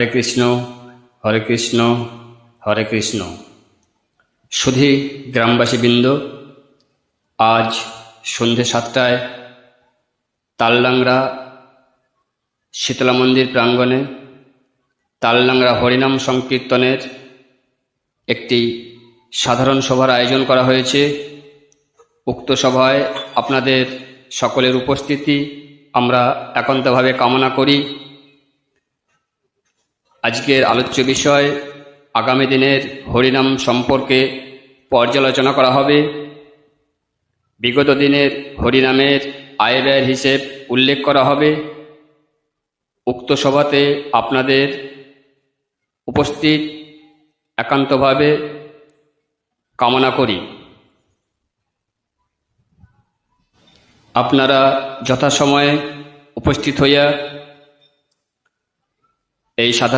হরে কৃষ্ণ, হরে কৃষ্ণ, হরে কৃষ্ণ। সুধী গ্রামবাসীবৃন্দ, আজ সন্ধে 7টায় তাললাংরা শীতলা মন্দির প্রাঙ্গণে তাললাংরা হরিনাম সংকীর্তনের একটি সাধারণ সভার আয়োজন করা হয়েছে। উক্ত সভায় আপনাদের সকলের উপস্থিতি আমরা একান্তভাবে কামনা করি। আজকের আলোচ্য বিষয় আগামী দিনের হরিনাম সম্পর্কে পর্যালোচনা করা হবে। বিগত দিনের হরিনামের আয় ব্যয়ের হিসেব উল্লেখ করা হবে। উক্ত সভাতে আপনাদের উপস্থিত একান্তভাবে কামনা করি। আপনারা যথাসময়ে উপস্থিত হইয়া এই সাধারণ